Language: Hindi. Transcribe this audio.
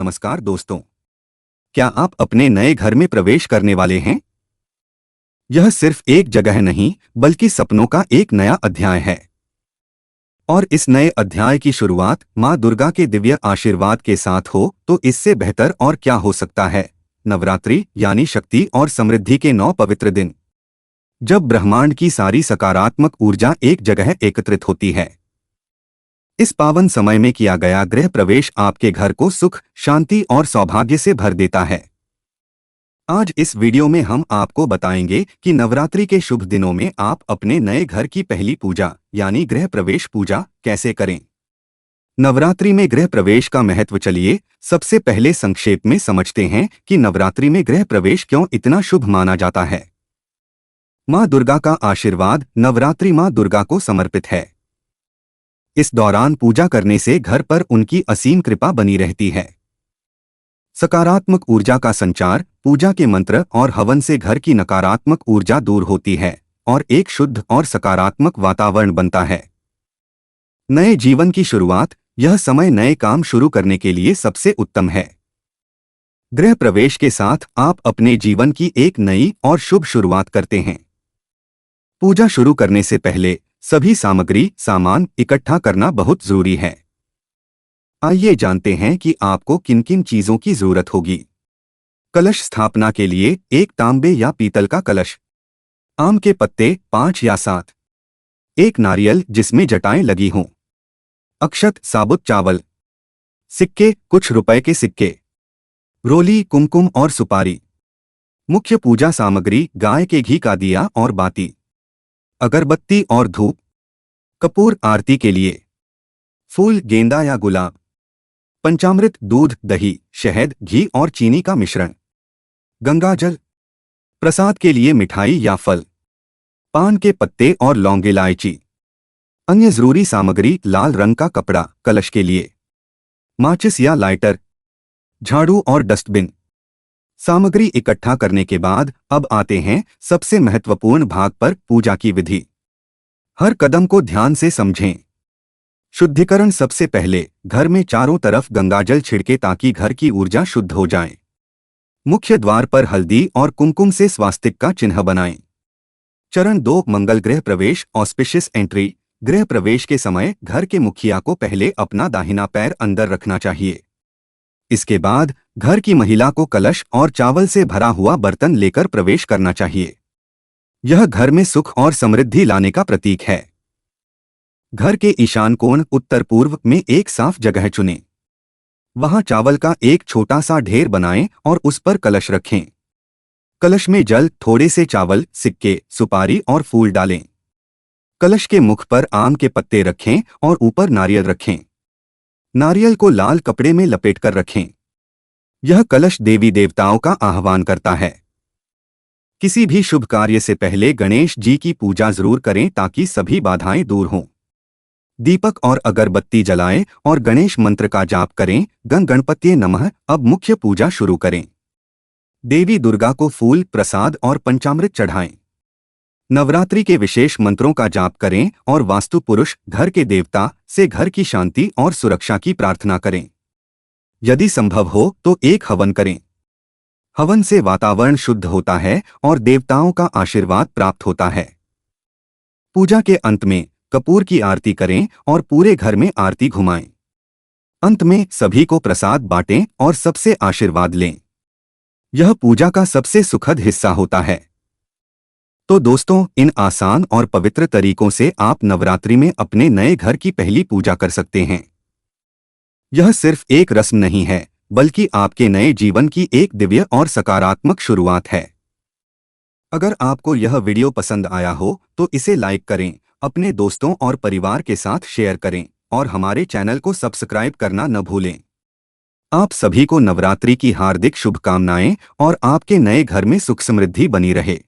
नमस्कार दोस्तों, क्या आप अपने नए घर में प्रवेश करने वाले हैं? यह सिर्फ एक जगह नहीं, बल्कि सपनों का एक नया अध्याय है। और इस नए अध्याय की शुरुआत माँ दुर्गा के दिव्य आशीर्वाद के साथ हो तो इससे बेहतर और क्या हो सकता है। नवरात्रि यानी शक्ति और समृद्धि के 9 पवित्र दिन, जब ब्रह्मांड की सारी सकारात्मक ऊर्जा एक जगह एकत्रित होती है। इस पावन समय में किया गया गृह प्रवेश आपके घर को सुख, शांति और सौभाग्य से भर देता है। आज इस वीडियो में हम आपको बताएंगे कि नवरात्रि के शुभ दिनों में आप अपने नए घर की पहली पूजा यानी गृह प्रवेश पूजा कैसे करें। नवरात्रि में गृह प्रवेश का महत्व चलिए सबसे पहले संक्षेप में समझते हैं कि नवरात्रि में गृह प्रवेश क्यों इतना शुभ माना जाता है। माँ दुर्गा का आशीर्वाद। नवरात्रि माँ दुर्गा को समर्पित है। इस दौरान पूजा करने से घर पर उनकी असीम कृपा बनी रहती है। सकारात्मक ऊर्जा का संचार। पूजा के मंत्र और हवन से घर की नकारात्मक ऊर्जा दूर होती है और एक शुद्ध और सकारात्मक वातावरण बनता है। नए जीवन की शुरुआत। यह समय नए काम शुरू करने के लिए सबसे उत्तम है। गृह प्रवेश के साथ आप अपने जीवन की एक नई और शुभ शुरुआत करते हैं। पूजा शुरू करने से पहले सभी सामान इकट्ठा करना बहुत जरूरी है। आइए जानते हैं कि आपको किन किन चीजों की जरूरत होगी। कलश स्थापना के लिए एक तांबे या पीतल का कलश, आम के पत्ते 5 या 7, एक नारियल जिसमें जटाएं लगी हों, अक्षत साबुत चावल, सिक्के कुछ रुपए के सिक्के, रोली कुमकुम और सुपारी। मुख्य पूजा सामग्री गाय के घी का दिया और बाती, अगरबत्ती और धूप, कपूर आरती के लिए, फूल गेंदा या गुलाब, पंचामृत दूध दही शहद घी और चीनी का मिश्रण, गंगाजल, प्रसाद के लिए मिठाई या फल, पान के पत्ते और लौंग इलायची। अन्य जरूरी सामग्री लाल रंग का कपड़ा कलश के लिए, माचिस या लाइटर, झाड़ू और डस्टबिन। सामग्री इकट्ठा करने के बाद अब आते हैं सबसे महत्वपूर्ण भाग पर, पूजा की विधि। हर कदम को ध्यान से समझें। शुद्धिकरण। सबसे पहले घर में चारों तरफ गंगाजल छिड़के ताकि घर की ऊर्जा शुद्ध हो जाए। मुख्य द्वार पर हल्दी और कुमकुम से स्वास्तिक का चिन्ह बनाएं। चरण 2 मंगल गृह प्रवेश ऑस्पिशियस एंट्री। गृह प्रवेश के समय घर के मुखिया को पहले अपना दाहिना पैर अंदर रखना चाहिए। इसके बाद घर की महिला को कलश और चावल से भरा हुआ बर्तन लेकर प्रवेश करना चाहिए। यह घर में सुख और समृद्धि लाने का प्रतीक है। घर के ईशान कोण उत्तर पूर्व में एक साफ जगह चुनें। वहां चावल का एक छोटा सा ढेर बनाएं और उस पर कलश रखें। कलश में जल, थोड़े से चावल, सिक्के, सुपारी और फूल डालें। कलश के मुख पर आम के पत्ते रखें और ऊपर नारियल रखें। नारियल को लाल कपड़े में लपेटकर रखें। यह कलश देवी देवताओं का आह्वान करता है। किसी भी शुभ कार्य से पहले गणेश जी की पूजा जरूर करें ताकि सभी बाधाएं दूर हों। दीपक और अगरबत्ती जलाएं और गणेश मंत्र का जाप करें। गं गणपत्ये नमः। अब मुख्य पूजा शुरू करें। देवी दुर्गा को फूल, प्रसाद और पंचामृत चढ़ाएं। नवरात्रि के विशेष मंत्रों का जाप करें और वास्तु पुरुष, घर के देवता से घर की शांति और सुरक्षा की प्रार्थना करें। यदि संभव हो तो एक हवन करें। हवन से वातावरण शुद्ध होता है और देवताओं का आशीर्वाद प्राप्त होता है। पूजा के अंत में कपूर की आरती करें और पूरे घर में आरती घुमाएं। अंत में सभी को प्रसाद बांटें और सबसे आशीर्वाद लें। यह पूजा का सबसे सुखद हिस्सा होता है। तो दोस्तों, इन आसान और पवित्र तरीकों से आप नवरात्रि में अपने नए घर की पहली पूजा कर सकते हैं। यह सिर्फ एक रस्म नहीं है, बल्कि आपके नए जीवन की एक दिव्य और सकारात्मक शुरुआत है। अगर आपको यह वीडियो पसंद आया हो तो इसे लाइक करें, अपने दोस्तों और परिवार के साथ शेयर करें और हमारे चैनल को सब्सक्राइब करना न भूलें। आप सभी को नवरात्रि की हार्दिक शुभकामनाएं और आपके नए घर में सुख समृद्धि बनी रहे।